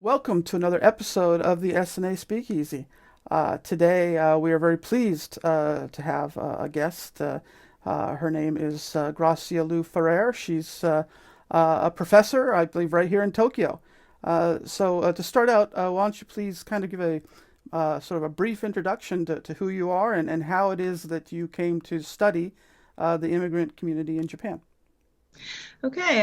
Welcome to another episode of the SNA Speakeasy. Today, we are very pleased to have a guest. Her name is Gracia Liu-Farrer. She's a professor, I believe, right here in Tokyo. To start out, why don't you please kind of give a sort of a brief introduction to who you are and how it is that you came to study the immigrant community in Japan? Okay,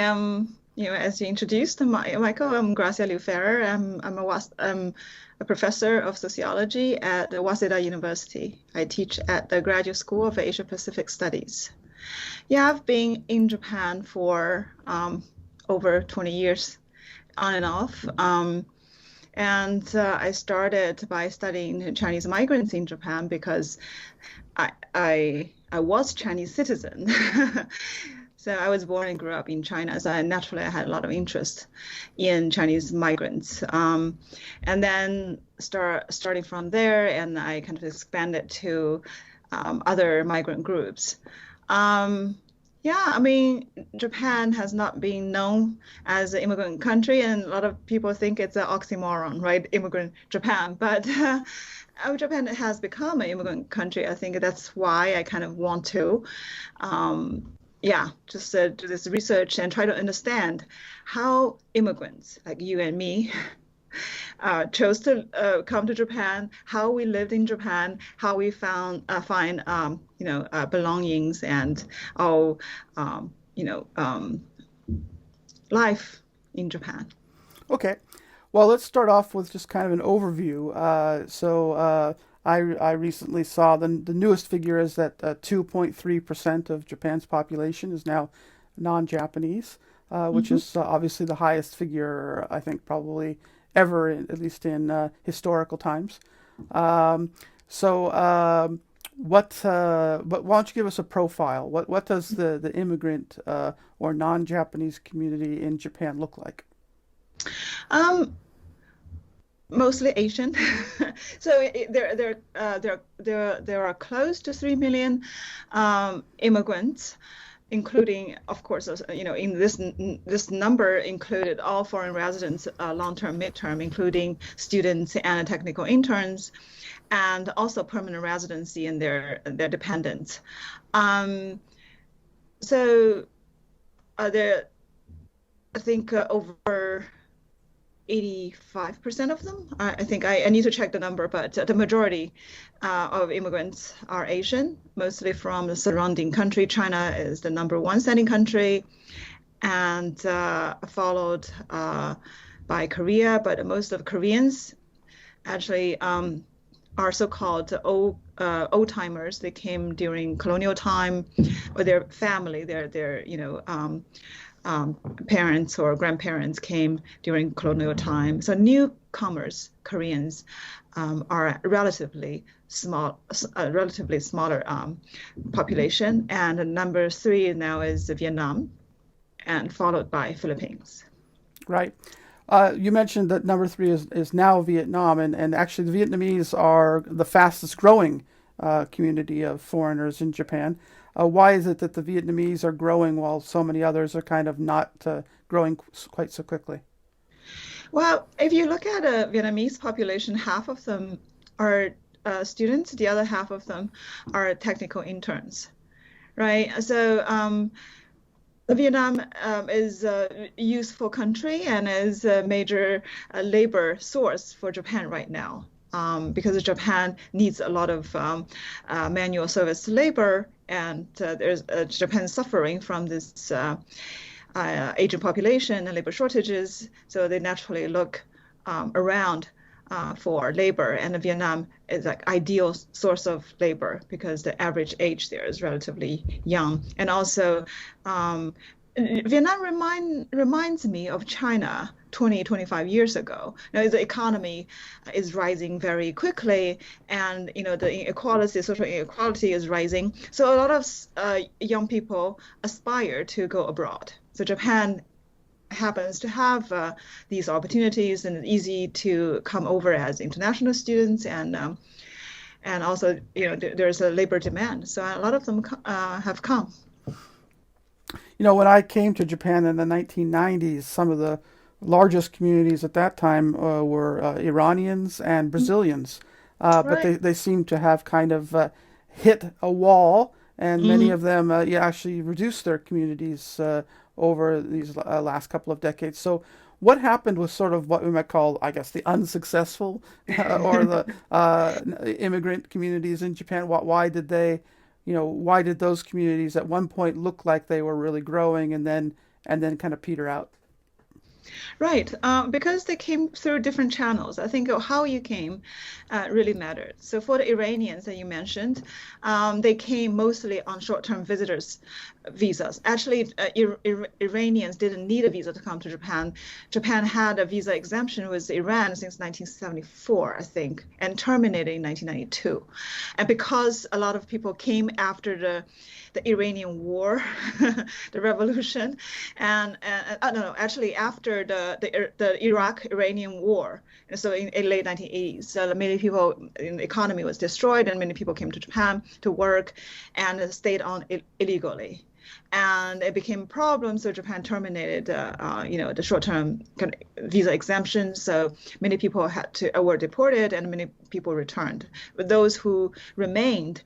as you introduced, Michael, I'm Gracia Liu-Farrer. I'm a professor of sociology at Waseda University. I teach at the Graduate School of Asia Pacific Studies. Yeah, I've been in Japan for over 20 years, on and off. I started by studying Chinese migrants in Japan because I was Chinese citizen. So I was born and grew up in China, so naturally I had a lot of interest in Chinese migrants. And then starting from there, and I kind of expanded to other migrant groups. Yeah, I mean, Japan has not been known as an immigrant country, and a lot of people think it's an oxymoron, right? Immigrant Japan, but Japan has become an immigrant country. I think that's why I kind of want to. Just do this research and try to understand how immigrants like you and me chose to come to Japan, how we lived in Japan, how we find belongings and our life in Japan. Okay. Well, let's start off with just kind of an overview. I recently saw the newest figure is that 2.3% of Japan's population is now non-Japanese, which Hmm. is obviously the highest figure, I think, probably ever, at least in historical times. Um, so, but why don't you give us a profile? What does the immigrant or non-Japanese community in Japan look like? Um, Mostly Asian. So there are close to 3 million immigrants, including, of course, in this number included all foreign residents, long-term, mid-term, including students and technical interns, and also permanent residency and their dependents. Um, so there, I think over 85% of them. I think I need to check the number, but the majority of immigrants are Asian, mostly from the surrounding country. China is the number one sending country, and followed by Korea. But most of Koreans actually are so-called old timers. They came during colonial time, or their family, parents or grandparents came during colonial time. So newcomers, Koreans, are relatively smaller population. And number three now is Vietnam, and followed by Philippines. Right. You mentioned that number three is now Vietnam, and actually the Vietnamese are the fastest growing community of foreigners in Japan. Why is it that the Vietnamese are growing while so many others are kind of not growing quite so quickly? Well, if you look at a Vietnamese population, half of them are students, the other half of them are technical interns, right? So Vietnam is a useful country and is a major labor source for Japan right now. Because Japan needs a lot of manual service labor, and there's Japan suffering from this aging population and labor shortages, so they naturally look around for labor, and Vietnam is like ideal source of labor because the average age there is relatively young, and also Vietnam reminds me of China 20, 25 years ago. Now, the economy is rising very quickly, and the inequality, social inequality is rising. So a lot of young people aspire to go abroad. So Japan happens to have these opportunities, and it's easy to come over as international students, and also there's a labor demand. So a lot of them have come. When I came to Japan in the 1990s, some of the largest communities at that time were Iranians and Brazilians, but Right. they seem to have kind of hit a wall, and many Mm. of them yeah, actually reduced their communities over these last couple of decades. So, what happened with sort of what we might call, I guess, the unsuccessful or the immigrant communities in Japan? Why did they, why did those communities at one point look like they were really growing and then kind of peter out? Right, because they came through different channels. I think how you came really mattered. So for the Iranians that you mentioned, they came mostly on short-term visitors visas. Actually, Iranians didn't need a visa to come to Japan. Japan had a visa exemption with Iran since 1974, I think, and terminated in 1992. And because a lot of people came after the Iranian War, the revolution, no, actually after the Iraq-Iranian War. And so in late 1980s, many people in the economy was destroyed, and many people came to Japan to work and stayed on illegally. And it became a problem, so Japan terminated, the short-term visa exemption. So many people were deported, and many people returned. But those who remained,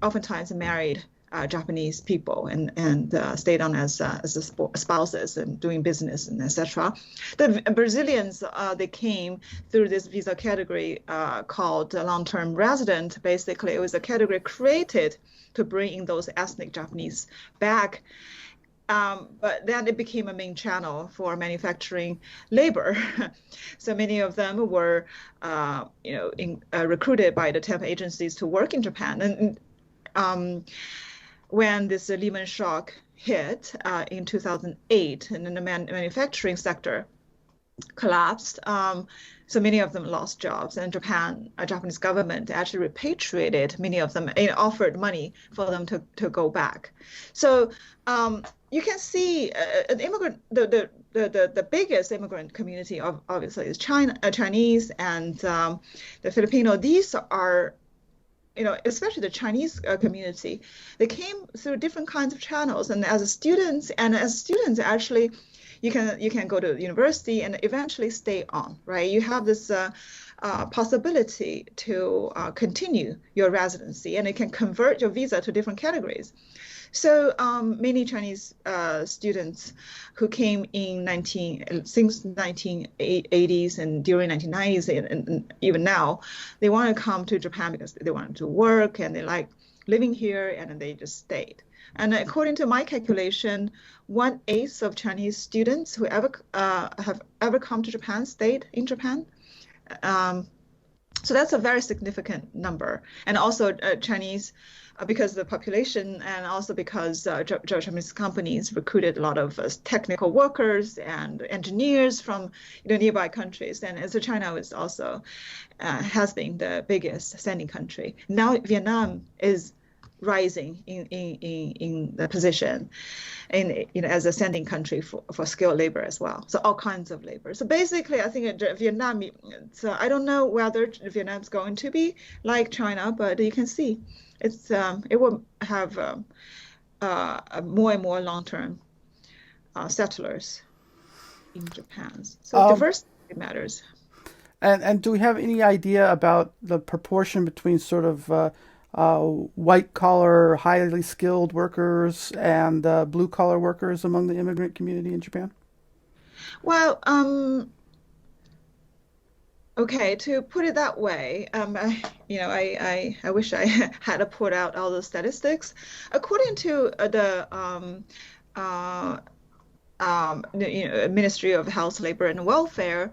oftentimes married Japanese people and stayed on as spouses and doing business and etc. The Brazilians they came through this visa category called long-term resident. Basically, it was a category created to bring in those ethnic Japanese back. But then it became a main channel for manufacturing labor. So many of them were, recruited by the temp agencies to work in Japan. And when this Lehman shock hit in 2008, and then the manufacturing sector collapsed, so many of them lost jobs, and Japanese government actually repatriated many of them and offered money for them to go back. So you can see the biggest immigrant community obviously is Chinese and the Filipino. These are especially the Chinese community, they came through different kinds of channels. And as students, actually, you can go to university and eventually stay on, right? You have this possibility to continue your residency, and it can convert your visa to different categories. So many Chinese students who came since 1980s and during 1990s and even now, they want to come to Japan because they want to work and they like living here, and then they just stayed. And according to my calculation, 1/8 of Chinese students who have ever come to Japan stayed in Japan. So that's a very significant number. And also Chinese, because of the population and also because Japanese companies recruited a lot of technical workers and engineers from nearby countries. And so China is also has been the biggest sending country. Now Vietnam is rising in the position as a sending country for skilled labor as well. So all kinds of labor. So basically, I think Vietnam. So I don't know whether Vietnam's going to be like China, but you can see it will have more and more long-term settlers in Japan. So Um, diversity matters. and do we have any idea about the proportion between sort of white collar, highly skilled workers and blue collar workers among the immigrant community in Japan? Well, okay, to put it that way, I wish I had to put out all the statistics. According to Ministry of Health, Labor and Welfare,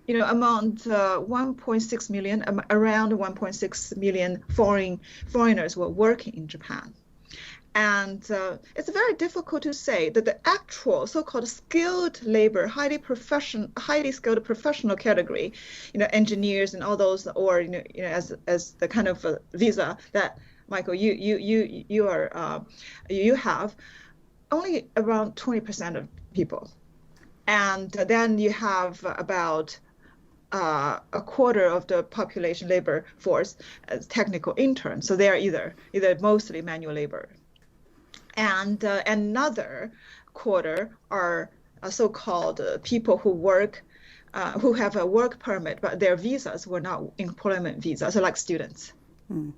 among 1.6 million, around 1.6 million foreigners were working in Japan. And it's very difficult to say that the actual so-called skilled labor, highly skilled professional category, engineers and all those, or as the kind of visa that Michael you have, only around 20% of people, and then you have about a quarter of the population labor force as technical interns. So they are either mostly manual labor. And another quarter are so-called people who have a work permit, but their visas were not employment visas, so like students. Hmm.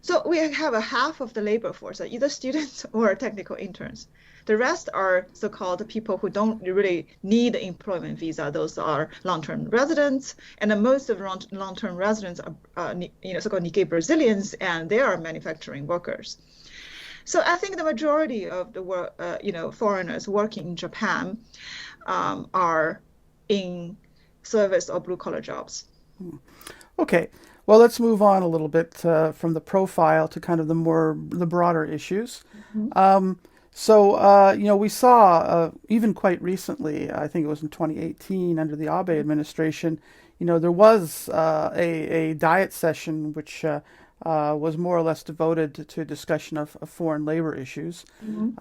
So we have a half of the labor force, either students or technical interns. The rest are so-called people who don't really need employment visa. Those are long-term residents, and the most of long-term residents are, so-called Nikkei Brazilians, and they are manufacturing workers. So I think the majority of the foreigners working in Japan are in service or blue-collar jobs. Okay. Well, let's move on a little bit from the profile to kind of the broader issues. Mhm. We saw even quite recently, I think it was in 2018 under the Abe administration, there was a diet session which was more or less devoted to a discussion of foreign labor issues. Mhm.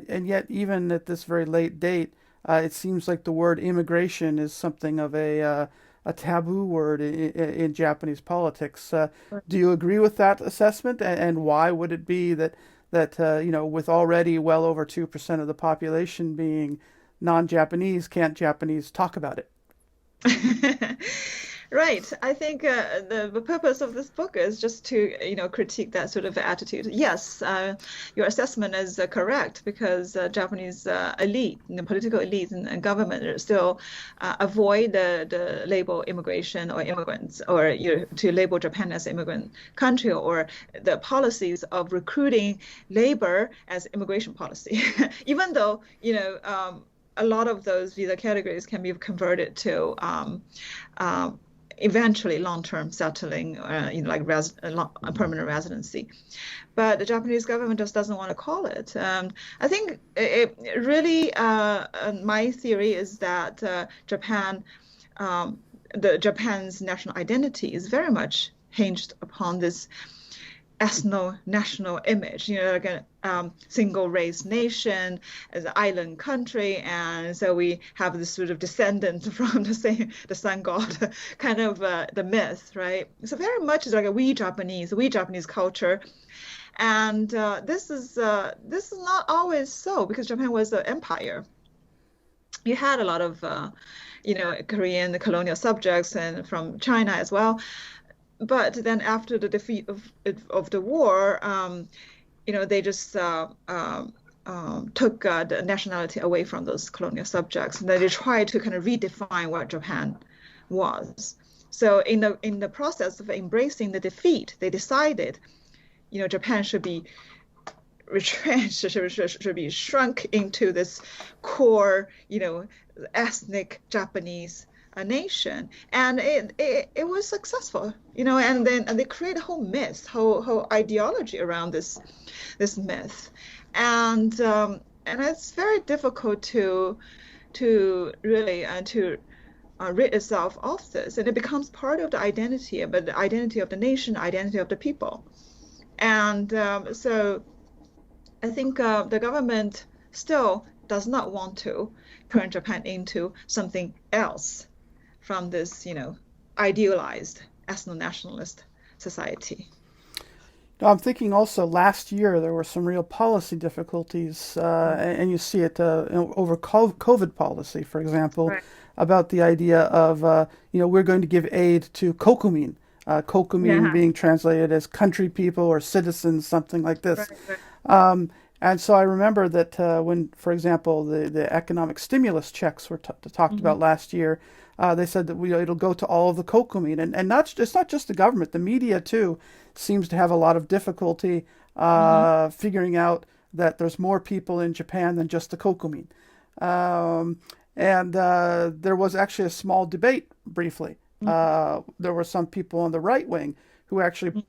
And yet, even at this very late date, it seems like the word immigration is something of a taboo word in Japanese politics. Do you agree with that assessment? And why would it be that with already well over 2% of the population being non-Japanese, can't Japanese talk about it? Right. I think the purpose of this book is just to, critique that sort of attitude. Yes, your assessment is correct because Japanese elite, the political elite and government still avoid the label immigration or immigrants, or to label Japan as an immigrant country, or the policies of recruiting labor as immigration policy, even though, a lot of those visa categories can be converted to eventually long-term settling, like a permanent residency. But the Japanese government just doesn't want to call it. I think it really, my theory is that Japan's national identity is very much hinged upon this ethno-national image, like a single race nation, as an island country, and so we have this sort of descendant from the sun god, kind of the myth, right? So very much is like a we Japanese culture, and this is not always so because Japan was an empire. You had a lot of Korean colonial subjects and from China as well. But then after the defeat of the war, they just took the nationality away from those colonial subjects, and then they tried to kind of redefine what Japan was. So in the process of embracing the defeat, they decided, Japan should be retrenched, should be shrunk into this core, ethnic Japanese a nation, and it was successful, and they create a whole myth, whole ideology around this myth, and it's very difficult to really to rid itself of this, and it becomes part of the identity, but the identity of the nation, identity of the people, and so I think the government still does not want to turn Japan into something else from this, idealized ethno-nationalist society. Now, I'm thinking also last year there were some real policy difficulties, and you see it over COVID policy, for example, Right. about the idea of, we're going to give aid to kokumin, kokumin Yeah. being translated as country people or citizens, something like this. Right, right. And so I remember that when, for example, the economic stimulus checks were talked Hmm. about last year, they said that it'll go to all of the kokumin, and it's not just the government, the media too seems to have a lot of difficulty Hmm. figuring out that there's more people in Japan than just the kokumin. Um, and there was actually a small debate briefly. There were some people on the right wing who actually,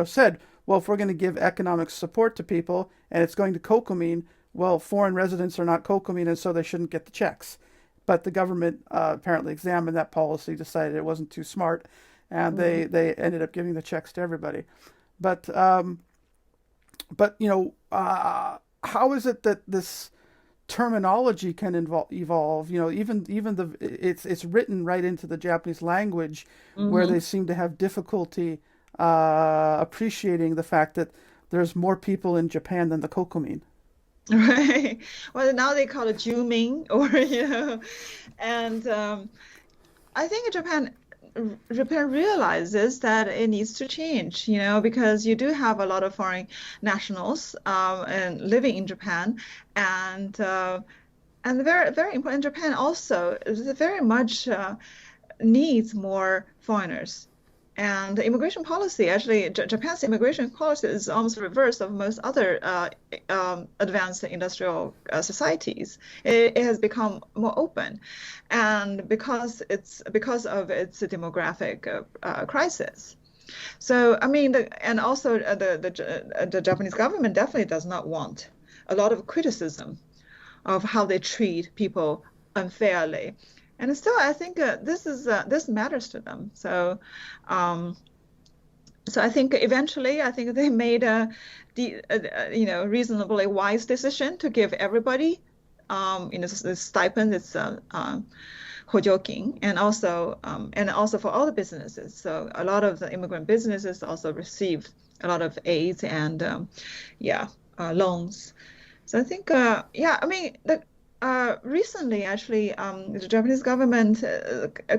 said, well, if we're going to give economic support to people and it's going to kokumin, well, foreign residents are not kokumin, and so they shouldn't get the checks. But the government apparently examined that policy, decided it wasn't too smart, and Hmm. they ended up giving the checks to everybody. But how is it that this terminology can evolve? Even it's written right into the Japanese language, where Hmm. they seem to have difficulty appreciating the fact that there's more people in Japan than the kokumin. Right. Well, now they call it Jumin or and I think Japan realizes that it needs to change, because you do have a lot of foreign nationals and living in Japan, and very very important. Japan also is very much needs more foreigners. And the immigration policy, actually, Japan's immigration policy is almost the reverse of most other advanced industrial societies. It has become more open, and because of its demographic crisis. So, I mean, and also the Japanese government definitely does not want a lot of criticism of how they treat people unfairly. And still, I think this matters to them. Um, so I think eventually, I think they made reasonably wise decision to give everybody, the stipend. It's hojokin, and also for all the businesses. So a lot of the immigrant businesses also received a lot of aids and yeah, loans. So I think, yeah, I mean, recently, actually, the Japanese government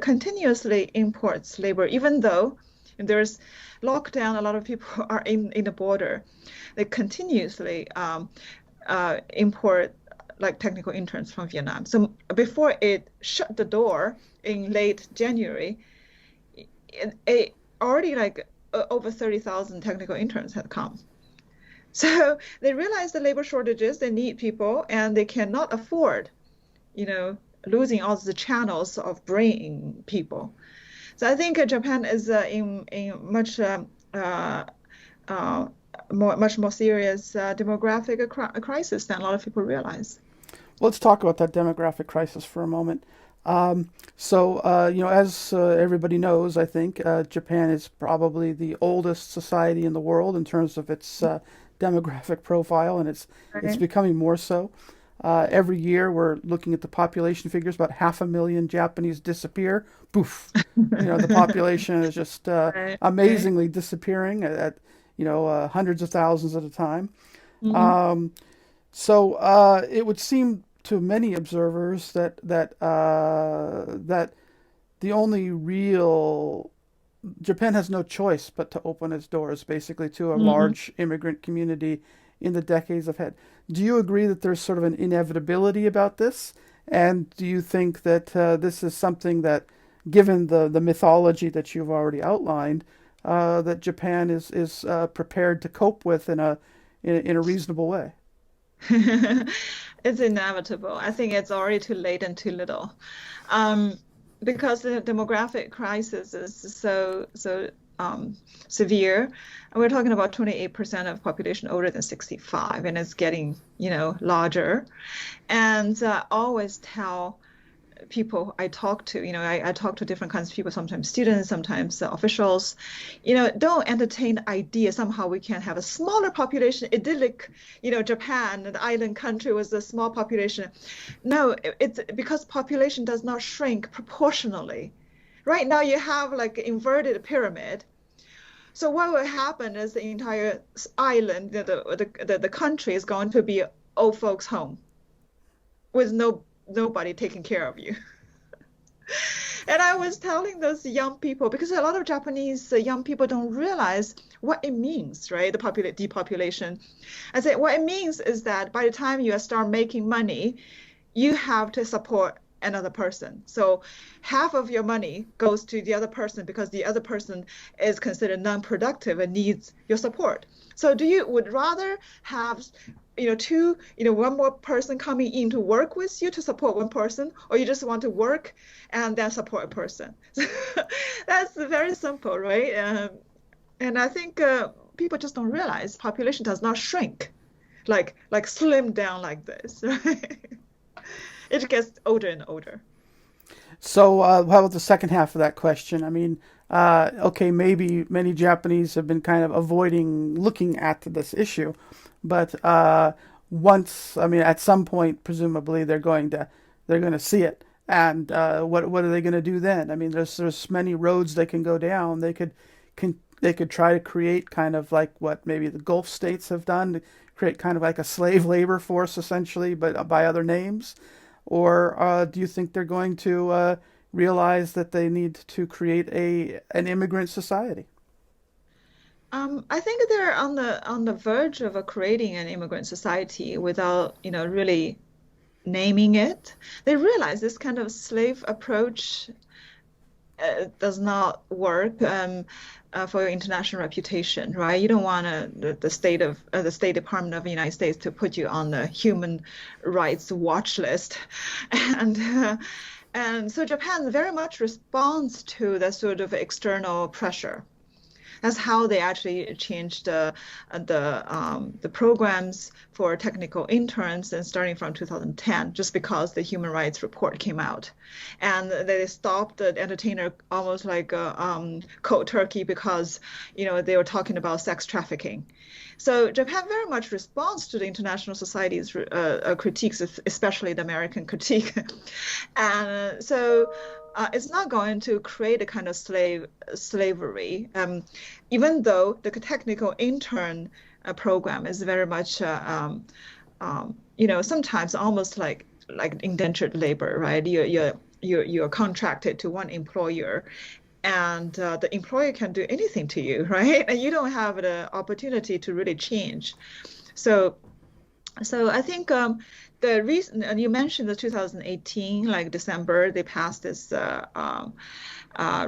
continuously imports labor, even though there's lockdown, a lot of people are in the border. They continuously import like technical interns from Vietnam. So before it shut the door in late January, it already like over 30,000 technical interns had come. So they realize the labor shortages, they need people, and they cannot afford, you know, losing all the channels of bringing people. So I think Japan is in much much more serious demographic crisis than a lot of people realize. Let's talk about that demographic crisis for a moment. As everybody knows, I think Japan is probably the oldest society in the world in terms of its demographic profile, and it's Right. becoming more so. Every year, we're looking at the population figures. About 500,000 Japanese disappear. Poof! The population is just Right. Right. amazingly disappearing at hundreds of thousands at a time. Hmm. Um, it would seem to many observers that the only real Japan has no choice but to open its doors basically to a Hmm. large immigrant community in the decades ahead. Do you agree that there's sort of an inevitability about this? And do you think that this is something that, given the mythology that you've already outlined, that Japan is prepared to cope with in a reasonable way? It's inevitable. I think it's already too late and too little. Um, because the demographic crisis is so severe. And we're talking about 28% of population older than 65, and it's getting, larger. And always tell people I talk to, I talk to different kinds of people, sometimes students, sometimes officials, don't entertain the idea somehow we can have a smaller population, idyllic, Japan, an island country with a small population. No, it's because population does not shrink proportionally. Right now you have like inverted pyramid. So what will happen is the entire island, the country is going to be old folks home with nobody taking care of you. And I was telling those young people, because a lot of Japanese young people don't realize what it means, right? The depopulation. I said, what it means is that by the time you start making money, you have to support another person. So half of your money goes to the other person because the other person is considered non-productive and needs your support. So do you would rather have one more person coming in to work with you to support one person, or you just want to work and then support a person? That's very simple, right? And I think people just don't realize population does not shrink, like slim down like this, right? It gets older and older. How about the second half of that question? I mean, okay, maybe many Japanese have been kind of avoiding looking at this issue, but I mean, at some point, presumably, they're going to see it. And what are they going to do then? I mean, there's many roads they can go down. They could they could try to create kind of like what maybe the Gulf states have done, to create kind of like a slave labor force essentially, but by other names? Or do you think they're going to realize that they need to create an immigrant society? I think they're on the verge of creating an immigrant society without, really naming it. They realize this kind of slave approach does not work for your international reputation, right? You don't want the State Department of the United States to put you on the human rights watch list, and and so Japan very much responds to that sort of external pressure. That's how they actually changed the programs for technical interns and starting from 2010, just because the human rights report came out, and they stopped the entertainer almost like cold turkey because they were talking about sex trafficking. So Japan very much responds to the international society's critiques, especially the American critique, and so. It's not going to create a kind of slavery, even though the technical intern program is very much, sometimes almost like indentured labor, right? You're contracted to one employer, and the employer can do anything to you, right? And you don't have the opportunity to really change. So I think the reason, and you mentioned the 2018, like December, they passed this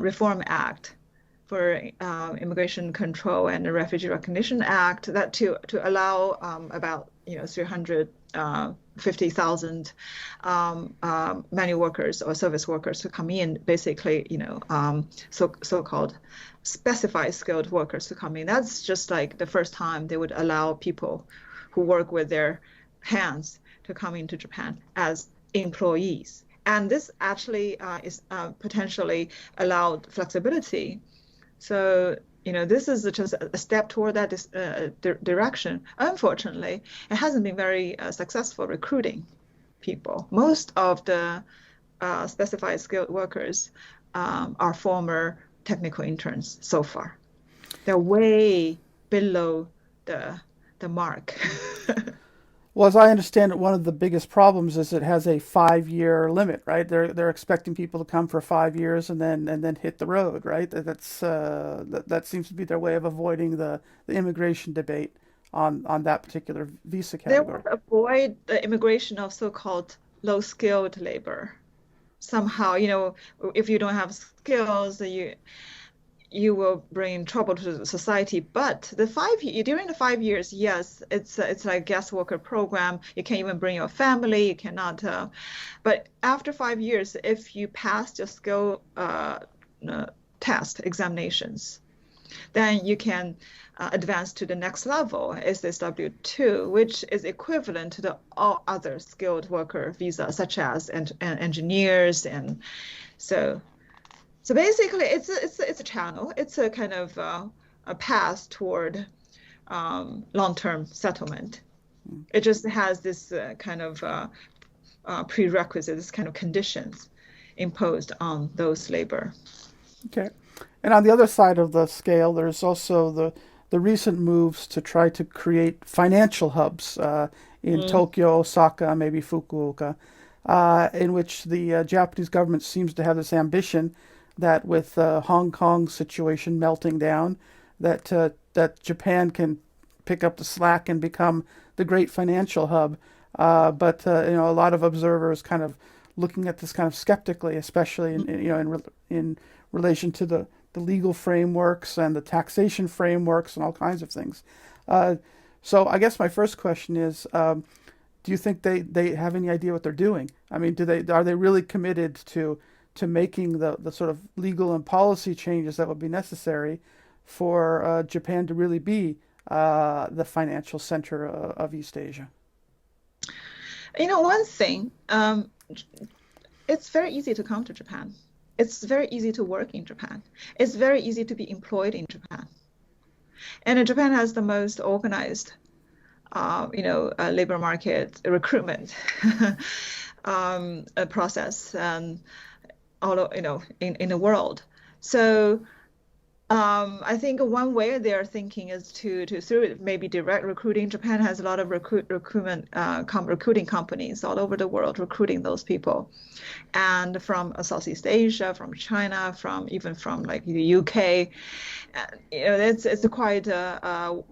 Reform Act for Immigration Control and the Refugee Recognition Act, that to allow about 350,000 manual workers or service workers to come in, basically, so-called specified skilled workers to come in. That's just like the first time they would allow people who work with their hands to come into Japan as employees. And this actually is potentially allowed flexibility. So, this is just a step toward that direction. Unfortunately, it hasn't been very successful recruiting people. Most of the specified skilled workers are former technical interns so far. They're way below the mark. Well, as I understand it, one of the biggest problems is it has a 5-year limit, right? They're expecting people to come for 5 years and then hit the road, right? That seems to be their way of avoiding the immigration debate on that particular visa They category. want to avoid the immigration of so-called low-skilled labor. Somehow, if you don't have skills, you will bring trouble to the society. But during the 5 years, yes, it's like guest worker program. You can't even bring your family. You cannot. But after 5 years, if you pass your skill test examinations, then you can advance to the next level, SSW2, which is equivalent to the all other skilled worker visa, such as engineers, and so. So basically, it's a channel. It's a kind of a path toward long-term settlement. It just has this kind of prerequisite, this kind of conditions imposed on those labor. Okay. And on the other side of the scale, there's also the recent moves to try to create financial hubs in Mm. Tokyo, Osaka, maybe Fukuoka, in which the Japanese government seems to have this ambition that with the Hong Kong situation melting down, that Japan can pick up the slack and become the great financial hub. But a lot of observers kind of looking at this kind of skeptically, especially in relation to the legal frameworks and the taxation frameworks and all kinds of things. So I guess my first question is, do you think they have any idea what they're doing? I mean, are they really committed to making the sort of legal and policy changes that would be necessary for Japan to really be the financial center of East Asia? One thing, it's very easy to come to Japan. It's very easy to work in Japan. It's very easy to be employed in Japan. And Japan has the most organized, labor market recruitment process, and all in the world. So I think one way they are thinking is to through maybe direct recruiting. Japan has a lot of recruiting companies all over the world recruiting those people, and from Southeast Asia, from China, from even from like the UK. It's a quite a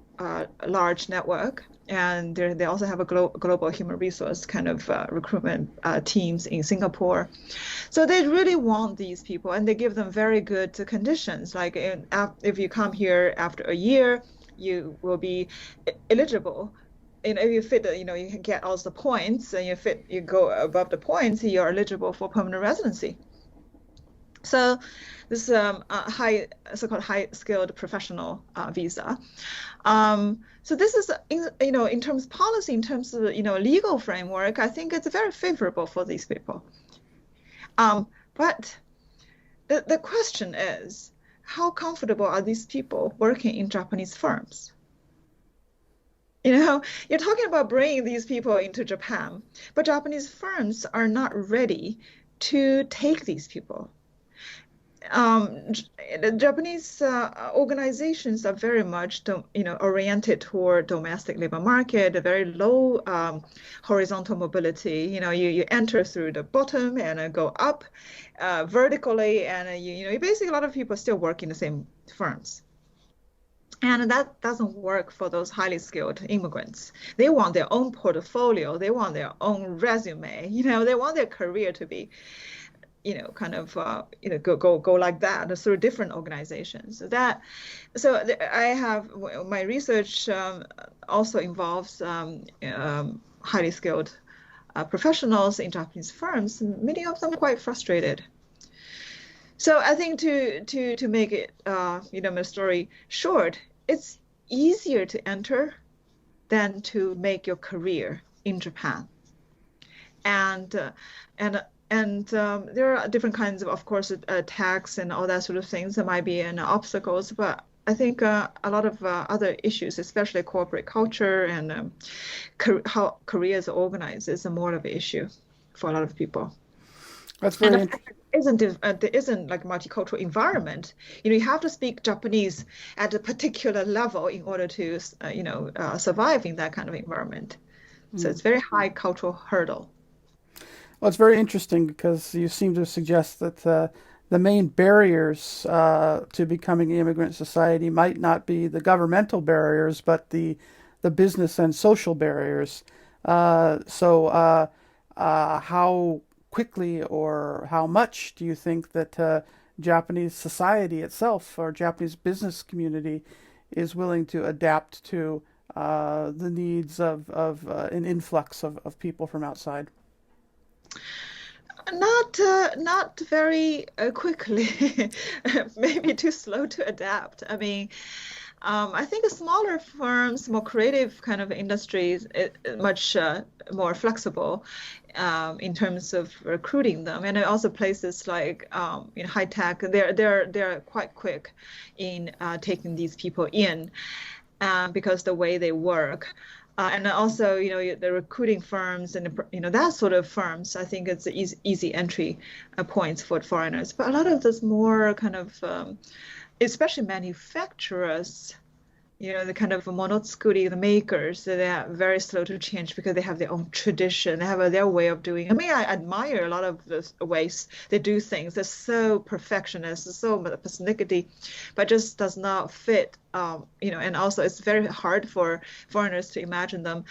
large network, and they also have a global human resource kind of recruitment teams in Singapore. So they really want these people, and they give them very good conditions. Like if you come here after a year, you will be eligible. And if you fit, you can get all the points, and you go above the points, you're eligible for permanent residency. So this is a so-called high-skilled professional visa. So this is, in terms of policy, in terms of, legal framework, I think it's very favorable for these people. But the question is, how comfortable are these people working in Japanese firms? You're talking about bringing these people into Japan, but Japanese firms are not ready to take these people. The Japanese organizations are very much, oriented toward domestic labor market, a very low horizontal mobility. You enter through the bottom and go up vertically, and basically a lot of people still work in the same firms. And that doesn't work for those highly skilled immigrants. They want their own portfolio. They want their own resume. They want their career to be kind of go like that through different organizations. I have my research also involves highly skilled professionals in Japanese firms. Many of them are quite frustrated. So I think to make it my story short, it's easier to enter than to make your career in Japan. And there are different kinds of course, tax and all that sort of things that might be an obstacles. But I think a lot of other issues, especially corporate culture and how careers are organized, is more of an issue for a lot of people. That's And very the interesting. fact that there isn't like a multicultural environment. You have to speak Japanese at a particular level in order to, survive in that kind of environment. So it's very high cultural hurdle. Well, it's very interesting because you seem to suggest that the main barriers to becoming an immigrant society might not be the governmental barriers, but the business and social barriers. How quickly or how much do you think that Japanese society itself or Japanese business community is willing to adapt to the needs of an influx of people from outside? Not very quickly. Maybe too slow to adapt. I mean, I think smaller firms, more creative kind of industries, much more flexible in terms of recruiting them, and also places like in high tech, they're quite quick in taking these people in because the way they work. And also, the recruiting firms and that sort of firms, I think it's easy entry points for foreigners. But a lot of those more kind of, especially manufacturers, the kind of monotsukuri, the makers, they are very slow to change because they have their own tradition. They have their way of doing. I mean, I admire a lot of the ways they do things. They're so perfectionist, so persnickety, but just does not fit. And also it's very hard for foreigners to imagine them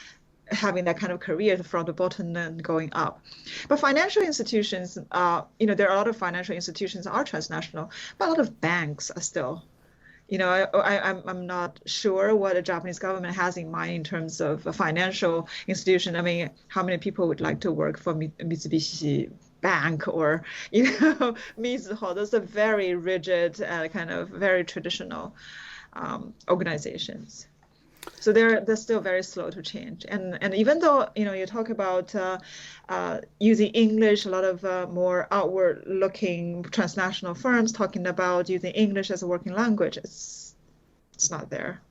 having that kind of career from the bottom and going up. But financial institutions, there are a lot of financial institutions are transnational, but a lot of banks are still. I'm not sure what the Japanese government has in mind in terms of a financial institution. I mean, how many people would like to work for Mitsubishi Bank or, Mizuho? Those are very rigid, kind of very traditional organizations. So they're still very slow to change. And even though, you talk about using English, a lot of more outward looking transnational firms talking about using English as a working language, it's not there.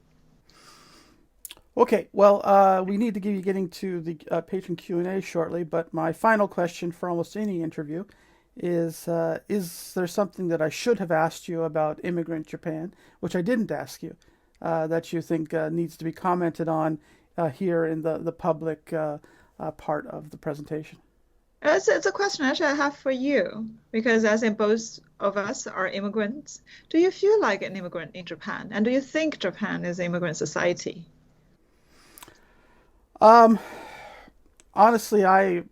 Okay, well, we need to getting to the patron Q&A shortly, but my final question for almost any interview is there something that I should have asked you about Immigrant Japan, which I didn't ask you, that you think needs to be commented on here in the public part of the presentation? It's a question actually I have for you because as in both of us are immigrants, do you feel like an immigrant in Japan? And do you think Japan is an immigrant society? Um, Honestly, I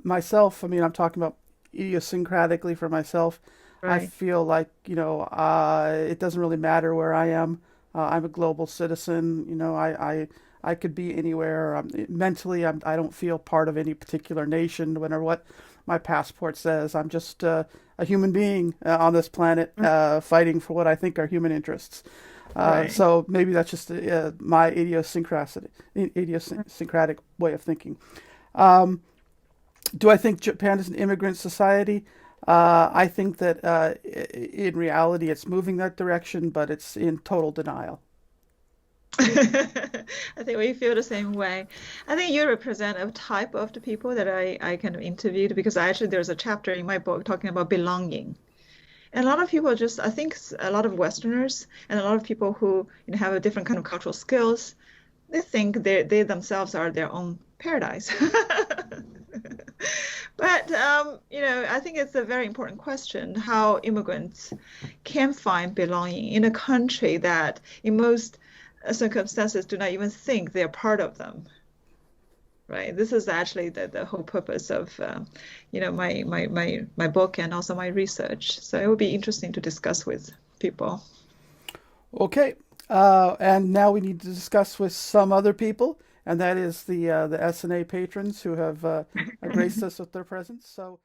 myself, I mean, I'm talking about idiosyncratically for myself. I Right. feel like, it doesn't really matter where I am. I'm a global citizen. I could be anywhere. Mentally, I don't feel part of any particular nation, no matter what my passport says. I'm just a human being on this planet fighting for what I think are human interests. Right. So maybe that's just my idiosyncratic way of thinking. Um, do I think Japan is an immigrant society? I think that in reality it's moving that direction, but it's in total denial. I think we feel the same way. I think you represent a type of the people that I kind of interviewed because actually there's a chapter in my book talking about belonging. And a lot of people just, I think a lot of Westerners and a lot of people who have a different kind of cultural skills, they think they themselves are their own paradise. But I think it's a very important question how immigrants can find belonging in a country that in most circumstances do not even think they're part of them. Right. This is actually the whole purpose of my book and also my research. So it would be interesting to discuss with people. Okay, and now we need to discuss with some other people, and that is the SNA patrons who have graced us with their presence. So.